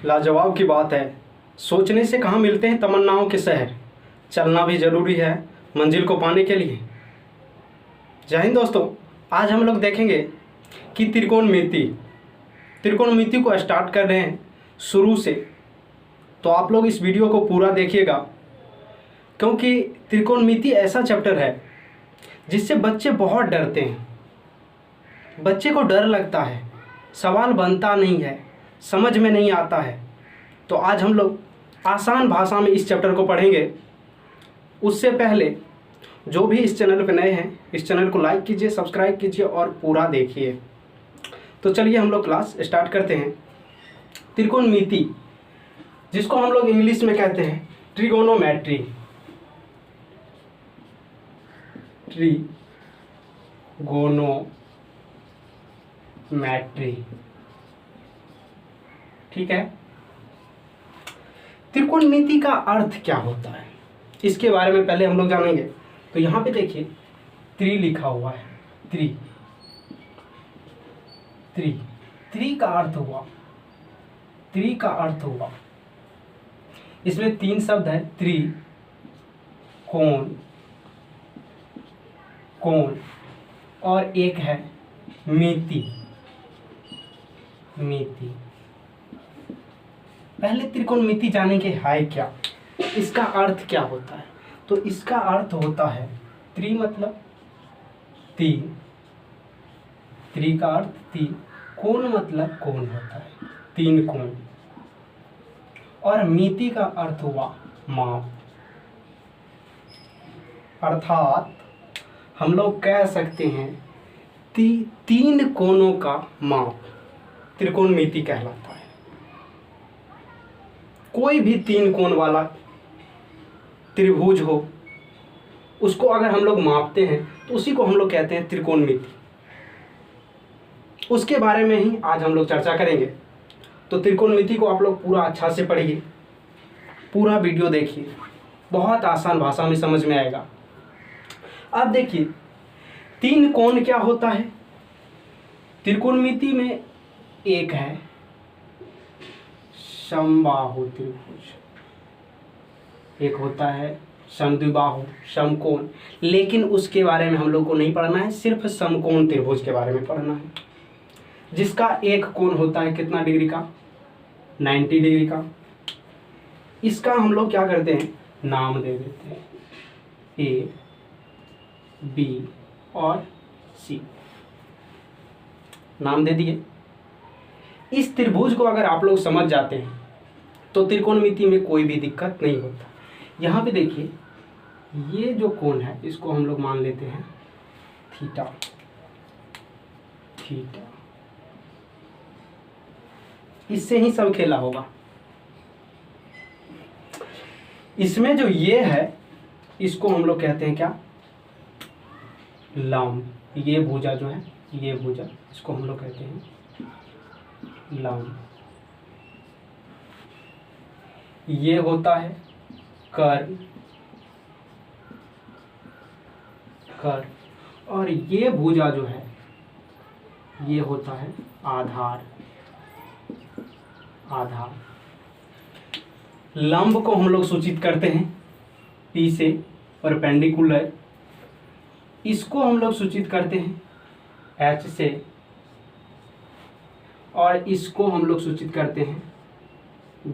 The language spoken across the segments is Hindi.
लाजवाब की बात है, सोचने से कहाँ मिलते हैं तमन्नाओं के शहर, चलना भी ज़रूरी है मंजिल को पाने के लिए। जय हिंद दोस्तों, आज हम लोग देखेंगे कि त्रिकोणमिति को स्टार्ट कर रहे हैं शुरू से। तो आप लोग इस वीडियो को पूरा देखिएगा, क्योंकि त्रिकोणमिति ऐसा चैप्टर है जिससे बच्चे बहुत डरते हैं। बच्चे को डर लगता है, सवाल बनता नहीं है, समझ में नहीं आता है। तो आज हम लोग आसान भाषा में इस चैप्टर को पढ़ेंगे। उससे पहले जो भी इस चैनल पर नए हैं, इस चैनल को लाइक कीजिए, सब्सक्राइब कीजिए और पूरा देखिए। तो चलिए हम लोग क्लास स्टार्ट करते हैं। त्रिकोणमिति, जिसको हम लोग इंग्लिश में कहते हैं ट्रिगोनोमेट्री। ट्रिगोनोमेट्री, ठीक है। त्रिकोणमिति का अर्थ क्या होता है, इसके बारे में पहले हम लोग जानेंगे। तो यहाँ पे देखिए त्रि लिखा हुआ है। त्रि त्रि त्रि का अर्थ हुआ, त्रि का अर्थ हुआ, इसमें तीन शब्द है, त्रि, कोण, कोण और एक है मिति, मिति। पहले त्रिकोणमिति जानेंगे है क्या, इसका अर्थ क्या होता है। तो इसका अर्थ होता है त्रि मतलब तीन, त्रि का अर्थ तीन, कोण मतलब कोण होता है, तीन कोण, और मिति का अर्थ हुआ माप। अर्थात हम लोग कह सकते हैं तीन कोणों का माप त्रिकोणमिति कहलाता है। कोई भी तीन कोण वाला त्रिभुज हो, उसको अगर हम लोग मापते हैं तो उसी को हम लोग कहते हैं त्रिकोणमिति। उसके बारे में ही आज हम लोग चर्चा करेंगे। तो त्रिकोणमिति को आप लोग पूरा अच्छा से पढ़िए, पूरा वीडियो देखिए, बहुत आसान भाषा में समझ में आएगा। अब देखिए तीन कोण क्या होता है। त्रिकोणमिति में एक है समबाहु त्रिभुज, एक होता है समद्विबाहु, समकोण। लेकिन उसके बारे में हम लोग को नहीं पढ़ना है, सिर्फ समकोण त्रिभुज के बारे में पढ़ना है, जिसका एक कोण होता है कितना डिग्री का, 90 डिग्री का। इसका हम लोग क्या करते हैं, नाम दे देते हैं ए, बी और सी, नाम दे दिए। इस त्रिभुज को अगर आप लोग समझ जाते हैं तो त्रिकोणमिति में कोई भी दिक्कत नहीं होता। यहाँ पे देखिए ये जो कोण है इसको हम लोग मान लेते हैं थीटा, थीटा। इससे ही सब खेला होगा। इसमें जो ये है इसको हम लोग कहते हैं क्या, लंब। ये भुजा जो है, ये भुजा, इसको हम लोग कहते हैं लंब। ये होता है कर्ण, कर्ण, और ये भुजा जो है ये होता है आधार, आधार। लंब को हम लोग सूचित करते हैं P से, परपेंडिकुलर। इसको हम लोग सूचित करते हैं H से, और इसको हम लोग सूचित करते हैं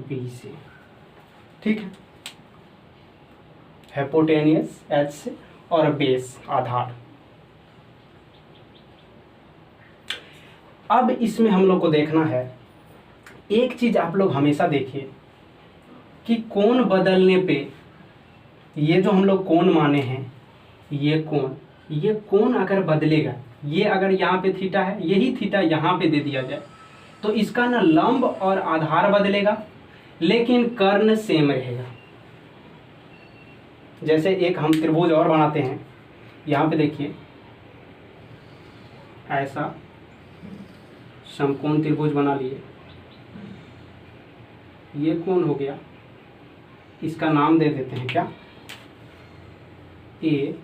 B से, ठीक है। हाइपोटेनियस H से और बेस आधार। अब इसमें हम लोग को देखना है, एक चीज आप लोग हमेशा देखिए कि कोण बदलने पे, ये जो हम लोग कोण माने हैं, ये कोण अगर बदलेगा, ये अगर यहाँ पे थीटा है, यही थीटा यहाँ पे दे दिया जाए, तो इसका ना लंब और आधार बदलेगा, लेकिन कर्ण सेम रहेगा। जैसे एक हम त्रिभुज और बनाते हैं, यहाँ पे देखिए ऐसा समकोण त्रिभुज बना लिए, ये कोण हो गया, इसका नाम दे देते हैं क्या, ए,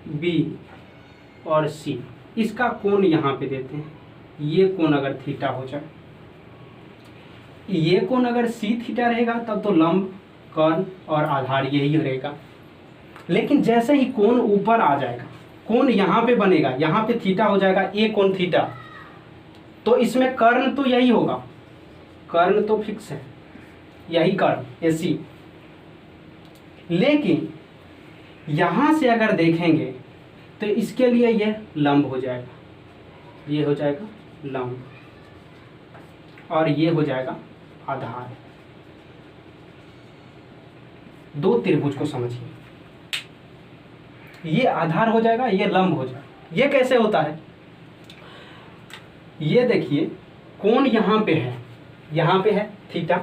बी और सी। इसका कोण यहाँ पे देते हैं, ये कोण अगर थीटा हो जाए, ये कोण अगर सी थीटा रहेगा तब तो लंब, कर्ण और आधार यही रहेगा। लेकिन जैसे ही कोण ऊपर आ जाएगा, कोण यहाँ पे बनेगा, यहाँ पे थीटा हो जाएगा ए कोण थीटा, तो इसमें कर्ण तो यही होगा, कर्ण तो फिक्स है, यही कर्ण एसी। लेकिन यहाँ से अगर देखेंगे तो इसके लिए ये लंब हो जाएगा, ये हो जाएगा लंब और ये हो जाएगा आधार। दो त्रिभुज को समझिए, ये आधार हो जाएगा, ये लंब हो जाएगा। ये कैसे होता है, ये देखिए कोण यहाँ पे है, यहाँ पे है थीटा,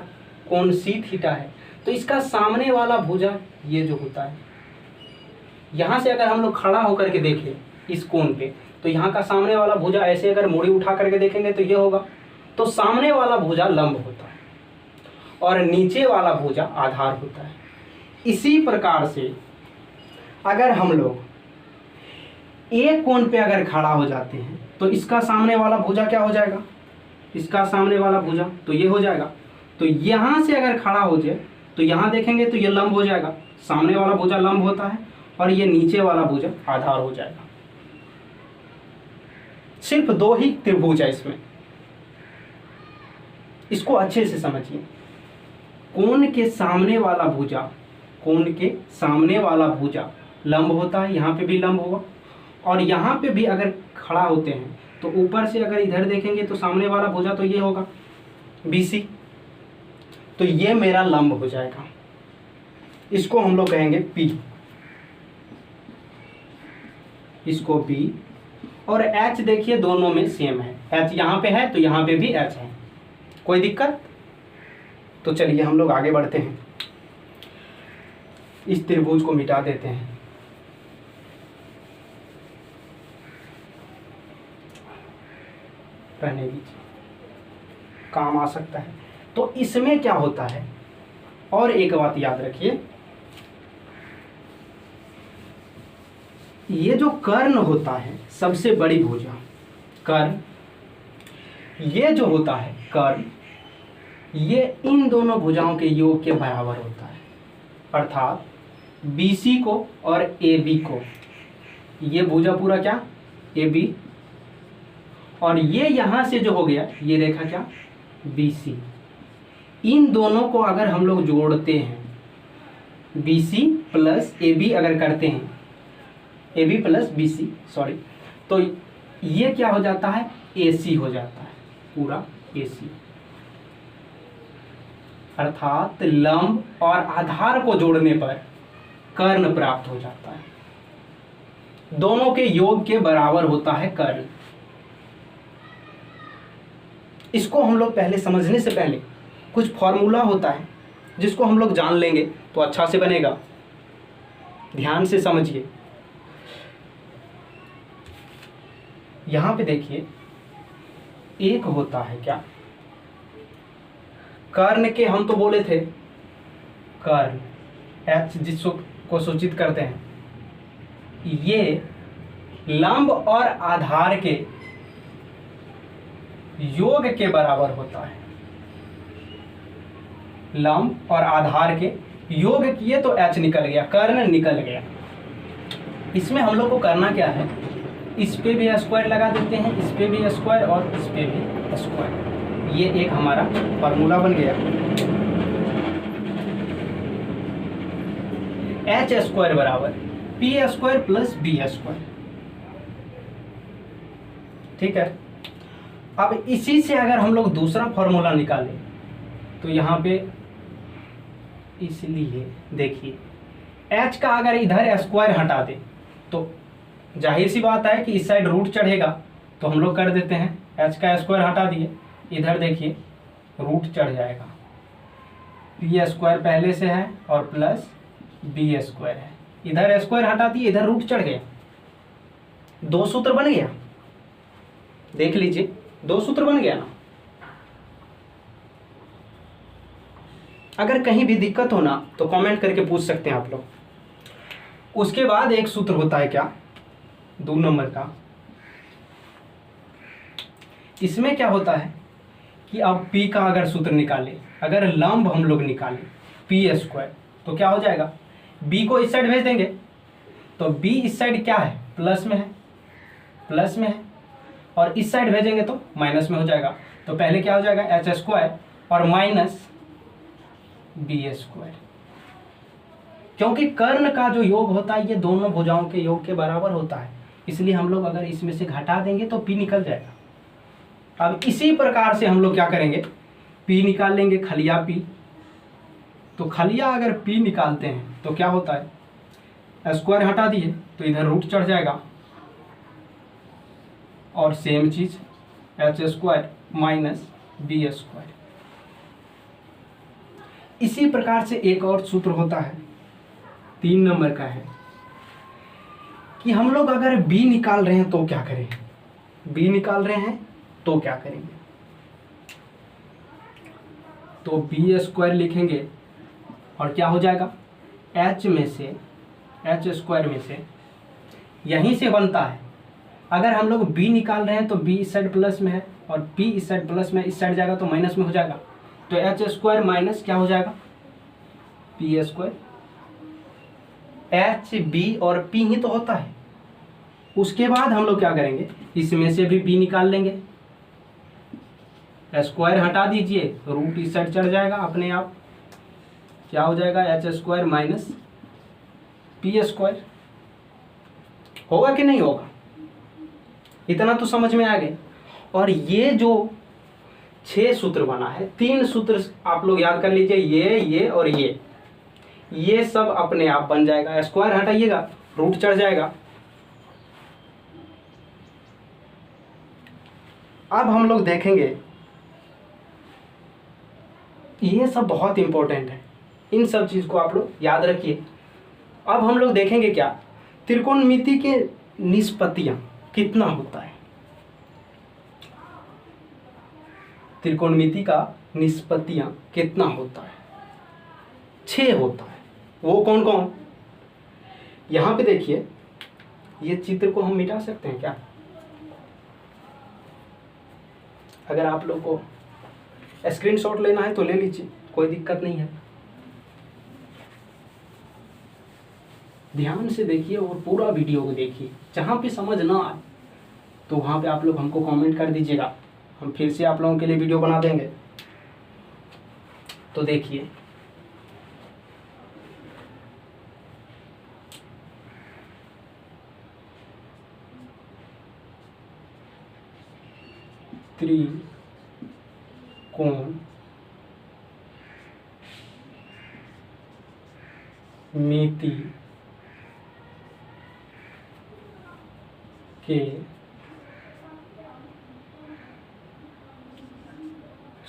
कोण सी थीटा है, तो इसका सामने वाला भुजा ये जो होता है, यहाँ से अगर हम लोग खड़ा होकर के देखें इस कोण पे, तो यहाँ का सामने वाला भुजा ऐसे अगर मुड़ी उठा करके देखेंगे तो ये होगा, तो सामने वाला भुजा लंब होता है और नीचे वाला भुजा आधार होता है। इसी प्रकार से अगर हम लोग एक कोण पे अगर खड़ा हो जाते हैं तो इसका सामने वाला भुजा क्या हो जाएगा, इसका सामने वाला भुजा तो ये हो जाएगा। तो यहाँ से अगर खड़ा हो जाए तो यहाँ देखेंगे तो ये लंब हो जाएगा, सामने वाला भुजा लंब होता है और ये नीचे वाला भुजा आधार हो जाएगा। सिर्फ दो ही त्रिभुज है इसमें, इसको अच्छे से समझिए। कोण के सामने वाला भुजा, कोण के सामने वाला भुजा लंब होता है, यहाँ पे भी लंब होगा, और यहाँ पे भी अगर खड़ा होते हैं तो ऊपर से अगर इधर देखेंगे तो सामने वाला भुजा तो ये होगा BC, तो ये मेरा लंब हो जाएगा, इसको हम लोग कहेंगे P, इसको P। और H देखिए दोनों में सेम है, H यहाँ पे है तो यहाँ पे भी H है, कोई दिक्कत? तो चलिए हम लोग आगे बढ़ते हैं, इस त्रिभुज को मिटा देते हैं। रहने दीजिए, काम आ सकता है। तो इसमें क्या होता है, और एक बात याद रखिए, ये जो कर्ण होता है सबसे बड़ी भुजा, कर्ण, ये जो होता है कर्ण, ये इन दोनों भुजाओं के योग के बराबर होता है, अर्थात BC को और AB को, ये भुजा पूरा क्या AB, और ये यहाँ से जो हो गया ये रेखा क्या BC, इन दोनों को अगर हम लोग जोड़ते हैं, BC प्लस AB अगर करते हैं, AB प्लस BC सॉरी, तो ये क्या हो जाता है AC हो जाता है, पूरा AC, अर्थात लंब और आधार को जोड़ने पर कर्ण प्राप्त हो जाता है। दोनों के योग के बराबर होता है कर्ण। इसको हम लोग पहले समझने से पहले कुछ फॉर्मूला होता है जिसको हम लोग जान लेंगे तो अच्छा से बनेगा। ध्यान से समझिए, यहां पे देखिए एक होता है क्या, कर्ण के हम तो बोले थे कर्ण H जिसको सूचित करते हैं, ये लंब और आधार के योग के बराबर होता है, लंब और आधार के योग किए तो H निकल गया, कर्ण निकल गया। इसमें हम लोग को करना क्या है, इस पे भी स्क्वायर लगा देते हैं, इस पे भी स्क्वायर और इस पे भी स्क्वायर, ये एक हमारा फॉर्मूला बन गया। H स्क्वायर बराबर P square plus B square, ठीक है। अब इसी से अगर हम लोग दूसरा फॉर्मूला निकालें तो यहाँ पे, इसलिए देखिए H का अगर इधर स्क्वायर हटा दे तो जाहिर सी बात है कि इस साइड रूट चढ़ेगा, तो हम लोग कर देते हैं H का स्क्वायर हटा दिए, इधर देखिए रूट चढ़ जाएगा, P स्क्वायर पहले से है और प्लस B स्क्वायर है, इधर स्क्वायर हटा दिए, इधर रूट चढ़ गया, दो सूत्र बन गया, देख लीजिए दो सूत्र बन गया ना। अगर कहीं भी दिक्कत हो ना तो कमेंट करके पूछ सकते हैं आप लोग। उसके बाद एक सूत्र होता है क्या, 2 नंबर का, इसमें क्या होता है कि अब p का अगर सूत्र निकालें, अगर लंब हम लोग निकालें पी स्क्वायर, तो क्या हो जाएगा, b को इस साइड भेज देंगे तो b इस साइड क्या है, प्लस में है, प्लस में है, और इस साइड भेजेंगे तो माइनस में हो जाएगा। तो पहले क्या हो जाएगा, एच स्क्वायर और माइनस बी स्क्वायर, क्योंकि कर्ण का जो योग होता है ये दोनों भुजाओं के योग के बराबर होता है, इसलिए हम लोग अगर इसमें से घटा देंगे तो p निकल जाएगा। अब इसी प्रकार से हम लोग क्या करेंगे, p निकाल लेंगे, खलिया p, तो खलिया अगर p निकालते हैं तो क्या होता है, स्क्वायर हटा दिए तो इधर रूट चढ़ जाएगा, और सेम चीज H square minus B square. इसी प्रकार से एक और सूत्र होता है 3 नंबर का है कि हम लोग अगर b निकाल रहे हैं तो क्या करें, b निकाल रहे हैं तो क्या करेंगे, तो बी स्क्वायर लिखेंगे और क्या हो जाएगा, h में से, एच स्क्वायर में से, यहीं से बनता है, अगर हम लोग b निकाल रहे हैं तो b इस साइड प्लस में है और p इस साइड प्लस में, इस साइड जाएगा तो माइनस में हो जाएगा, तो एच स्क्वायर माइनस क्या हो जाएगा, पी स्क्वायर। एच बी और p ही तो होता है। उसके बाद हम लोग क्या करेंगे, इसमें से भी b निकाल लेंगे, स्क्वायर हटा दीजिए, रूट इस साइड चढ़ जाएगा अपने आप, क्या हो जाएगा, H square minus P square. होगा कि नहीं होगा, इतना तो समझ में आ गया। और ये जो 6 सूत्र बना है, 3 सूत्र आप लोग याद कर लीजिए, ये और ये सब अपने आप बन जाएगा, स्क्वायर हटाइएगा रूट चढ़ जाएगा। अब हम लोग देखेंगे, ये सब बहुत इंपॉर्टेंट है, इन सब चीज को आप लोग याद रखिए। अब हम लोग देखेंगे क्या, त्रिकोणमिति के निष्पत्तियां कितना होता है, त्रिकोणमिति का निष्पत्तियां कितना होता है, 6 होता है। वो कौन कौन, यहां पे देखिए, ये चित्र को हम मिटा सकते हैं क्या, अगर आप लोग को स्क्रीनशॉट लेना है तो ले लीजिए, कोई दिक्कत नहीं है। ध्यान से देखिए और पूरा वीडियो को देखिए, जहाँ पे समझ ना आए तो वहाँ पे आप लोग हमको कमेंट कर दीजिएगा, हम फिर से आप लोगों के लिए वीडियो बना देंगे। तो देखिए, त्रिकोणमिति के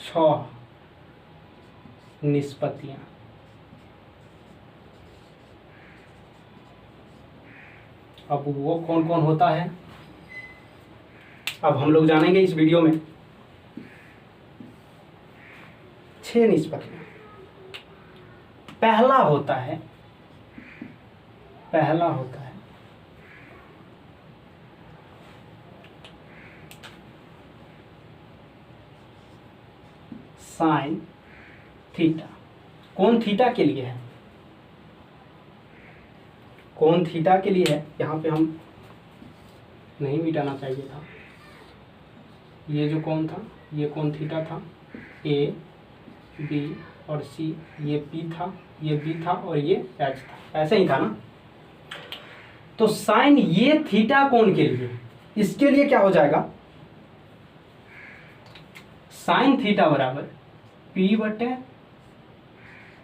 6 निष्पत्तियां। अब वो कौन कौन होता है, अब हम लोग जानेंगे इस वीडियो में। 6 निष्पत्तियां। पहला होता है साइन थीटा। कौन थीटा के लिए है, कौन थीटा के लिए है, यहाँ पे हम नहीं मिटाना चाहिए था, ये जो कौन था, ये कौन थीटा था, ए बी और सी, ये पी था, ये बी था और ये एच था, ऐसे ही था ना। तो साइन ये थीटा कोण के लिए, इसके लिए क्या हो जाएगा, साइन थीटा बराबर पी बटे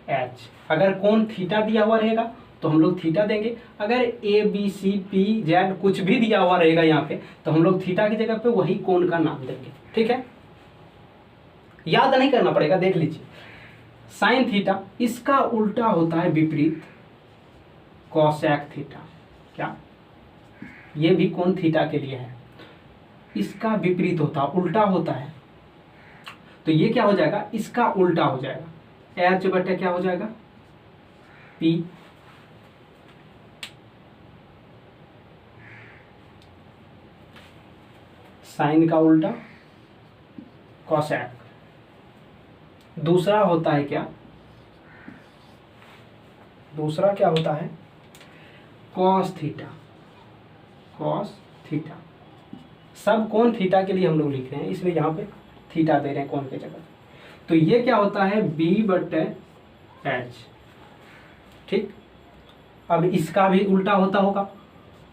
एच। अगर कोण थीटा दिया हुआ रहेगा तो हम लोग थीटा देंगे, अगर A B C P Z कुछ भी दिया हुआ रहेगा यहाँ पे तो हम लोग थीटा की जगह पे वही कोण का नाम देंगे, ठीक है। याद नहीं करना पड़ेगा, देख लीजिए, साइन थीटा, इसका उल्टा होता है विपरीत कोसेक थीटा। क्या, ये भी कोण थीटा के लिए है, इसका विपरीत होता, उल्टा होता है, तो ये क्या हो जाएगा, इसका उल्टा हो जाएगा, एच बटे क्या हो जाएगा, पी। साइन का उल्टा कोसेक, दूसरा होता है क्या, दूसरा क्या होता है, कॉस थीटा। कॉस थीटा, सब कोण थीटा के लिए हम लोग लिख रहे हैं, इसलिए यहाँ पे थीटा दे रहे हैं कोण के जगह। तो ये क्या होता है, B/H। ठीक, अब इसका भी उल्टा होता होगा,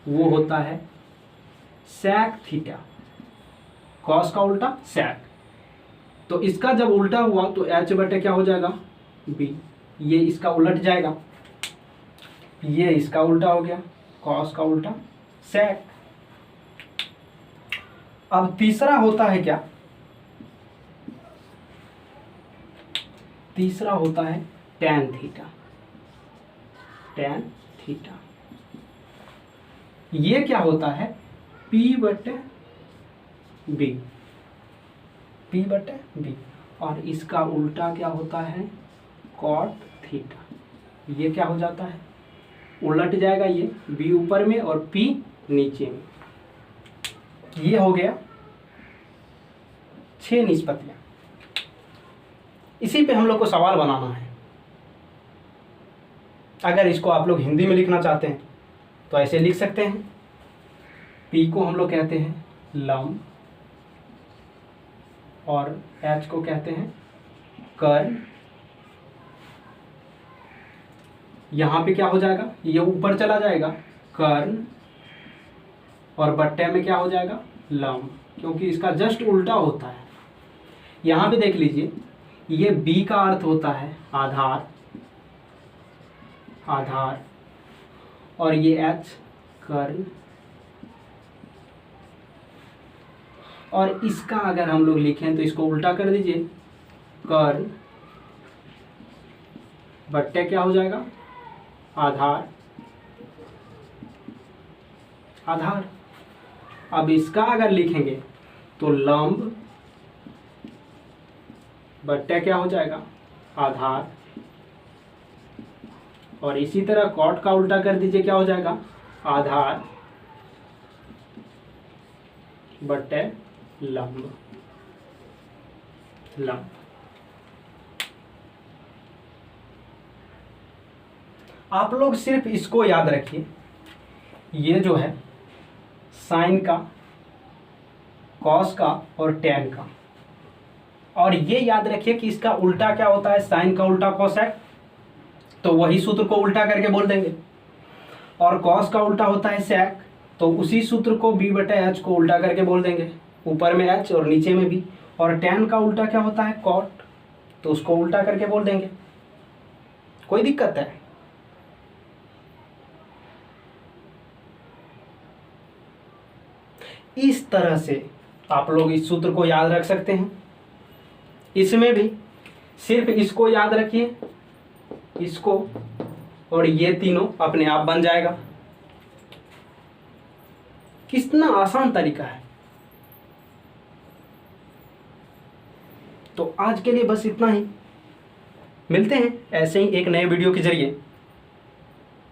वो होता है sec थीटा। कॉस का उल्टा sec, तो इसका जब उल्टा हुआ तो H/, क्या हो जाएगा, B। ये इसका उलट जाएगा, ये इसका उल्टा हो गया, कॉस का उल्टा sec। अब तीसरा होता है क्या, तीसरा होता है tan थीटा। tan थीटा, ये क्या होता है, P/B। P/B, और इसका उल्टा क्या होता है, cot थीटा। ये क्या हो जाता है, उलट जाएगा, ये B ऊपर में और P नीचे में। ये हो गया 6 निष्पत्तियां। इसी पे हम लोग को सवाल बनाना है। अगर इसको आप लोग हिंदी में लिखना चाहते हैं तो ऐसे लिख सकते हैं, P को हम लोग कहते हैं लंब और H को कहते हैं कर्ण। यहाँ पे क्या हो जाएगा, ये ऊपर चला जाएगा कर्ण, और बट्टे में क्या हो जाएगा, लंब, क्योंकि इसका जस्ट उल्टा होता है। यहाँ पे देख लीजिए, ये B का अर्थ होता है आधार, आधार, और ये H कर्ण, और इसका अगर हम लोग लिखें तो इसको उल्टा कर दीजिए, कर्ण बट्टे क्या हो जाएगा, आधार, आधार। अब इसका अगर लिखेंगे तो लंब बट्टे क्या हो जाएगा, आधार, और इसी तरह कॉट का उल्टा कर दीजिए, क्या हो जाएगा, आधार बट्टे लंब, लंब। आप लोग सिर्फ इसको याद रखिए, ये जो है साइन का, कॉस का और टेन का, और ये याद रखिए कि इसका उल्टा क्या होता है, साइन का उल्टा कोसेक, तो वही सूत्र को उल्टा करके बोल देंगे। और कॉस का उल्टा होता है सेक, तो उसी सूत्र को B/H को उल्टा करके बोल देंगे, ऊपर में H और नीचे में B। और टेन का उल्टा क्या होता है, कॉट, तो उसको उल्टा करके बोल देंगे। कोई दिक्कत है? इस तरह से आप लोग इस सूत्र को याद रख सकते हैं। इसमें भी सिर्फ इसको याद रखिए, इसको, और ये तीनों अपने आप बन जाएगा। कितना आसान तरीका है। तो आज के लिए बस इतना ही, मिलते हैं ऐसे ही एक नए वीडियो के जरिए।